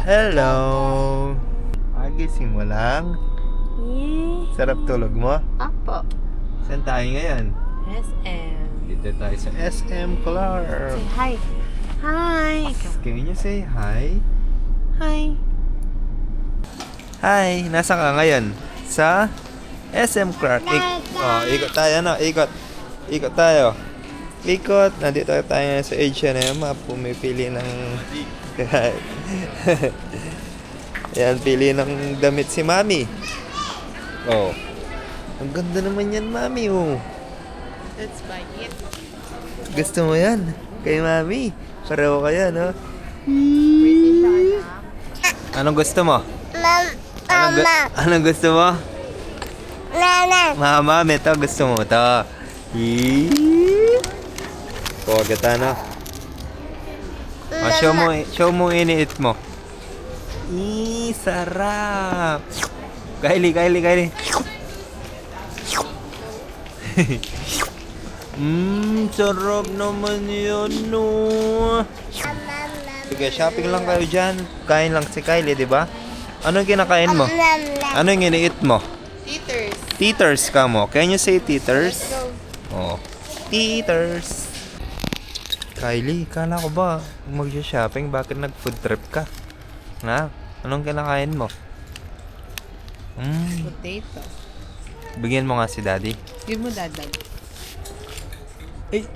Hello! Agising mo lang? Sarap tulog mo? Apo. Saan tayo ngayon? SM. Dito tayo sa SM Clark. Say hi. Hi. Can you say hi? Hi. Hi! Nasa ka ngayon? Sa SM Clark. Ikot tayo na. Ikot tayo. Ikot. Nandito tayo ngayon sa H&M. Pumipili ng... Yan, pili ng damit si Mami. Oh. Ang ganda naman yan, Mami, oh. Let's buy it. Gusto mo yan? Kay Mami. Pareho kayo, no? Pretty siya, anak. Anong gusto mo? Anong gusto mo? Mama, ito gusto mo ito. Pogat, ano? Show mo iniit mo. Sarap. Kylie. Sarap naman yun, no. Sige, shopping lang kayo dyan. Kain lang si Kylie, di ba? Anong kinakain mo? Ano yung iniit mo? Teeters. Teeters ka mo. Can you say teeters? Let's go. Oh. Teeters. Kylie, kala ko ba mag-shopping? Bakit nag-food trip ka? Na? Anong kinakain mo? Potato. Bigyan mo nga si Daddy. Give mo dadag. Ay!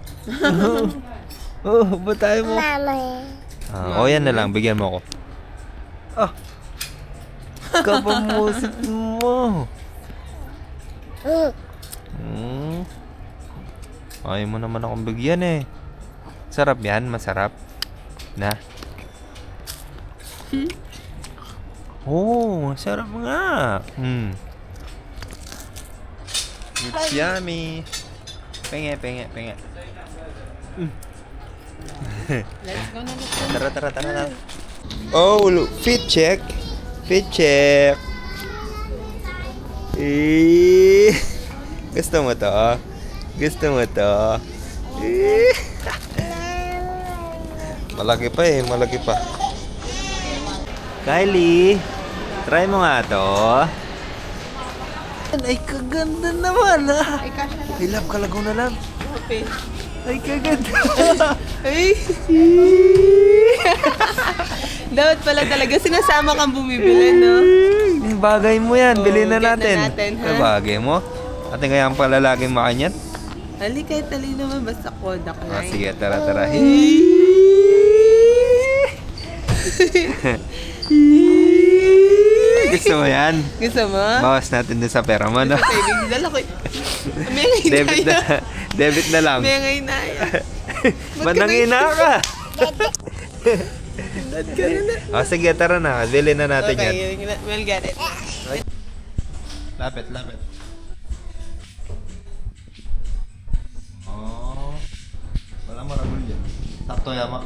Oh, ba tayo mo? Yan na lang. Bigyan mo ako. Kapamusit mo. Ayaw mo naman akong bigyan eh. Sarap yan, masarap. Na? Sarap nga. It's yummy. Penge. Let's go na. Tara. Oh, look. Fit check. Gusto mo to? Malaki pa. Kylie, try mo nga to. Ay, kaganda naman Ay, kasha na. I love Kalago na lang. Okay. Ay, kaganda. Ay. Dapat pala talaga sinasama kang bumibili, no? Bagay mo yan. Bilhin na get na natin. natin, ha? Ay, bagay mo. Ating kaya ang palalaging makanyat. Ali, kahit tali naman, basta kodak lang. Sige, tara. Gusto mo yan? Gusto mo? Bawas natin dun sa pera mo, no? Savings dala ko. May ngay na. Debit na lang. May ngay na. Manangina ka! Sige, tara na. Bilhin na natin yan. Okay, we'll get it. Lapit. Wala mo rabol yan. Sakto yama.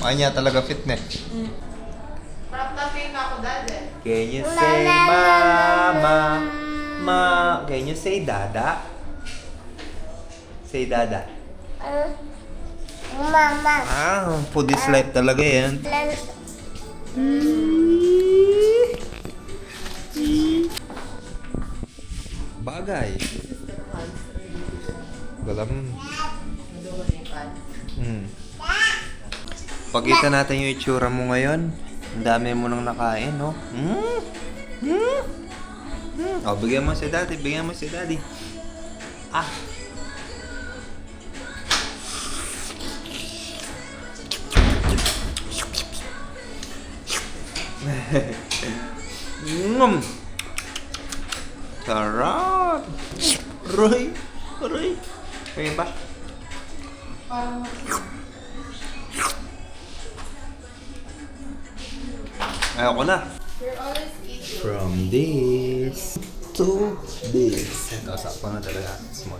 Kanya talaga fit na. Prap-tapin ako, dada. Can you say mama? Can you say dada? Say dada. Mama. Foodies life talaga yan. Bagay. Galam. Pagkita natin yung itsura mo ngayon. Ang dami mo nang nakain, no? Bigyan mo si Daddy. Sarap! Roy! Pingin ba? Ayoko na. From this to this. Ito, sakto na talaga. Small.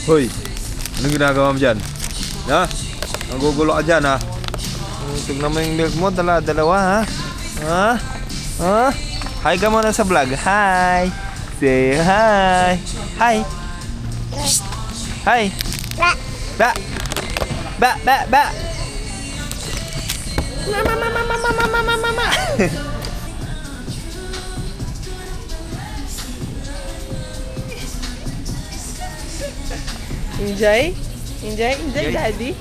Hoy! Anong ginagawa mo dyan? Ha? Nagugulo ka dyan, ha? Tignan mo yung milk mo. Dalawa, ha? Hi ka muna sa vlog. Hi! Say hi! Hi! Hi! Ba. Ba, ba, ba. Mama, mama, mama, mama, mama. Enjoy? Enjoy? Enjoy, Daddy?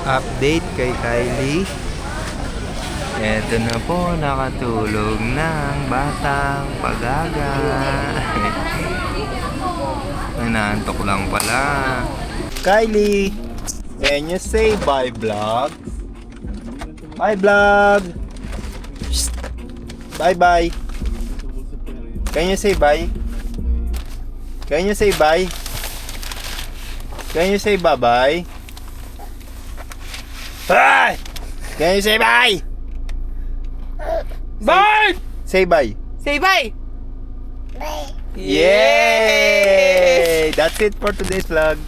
Update kay Kylie. Eto na po, nakatulog ng batang pag-aga. Nanantok lang pala. Kylie, can you say bye vlog? Bye vlog. Shh. Bye bye. Can you say bye? Can you say bye? Can you say bye bye? Bye! Can you say bye? Bye! Say bye. Say bye! Yay! That's it for today's vlog.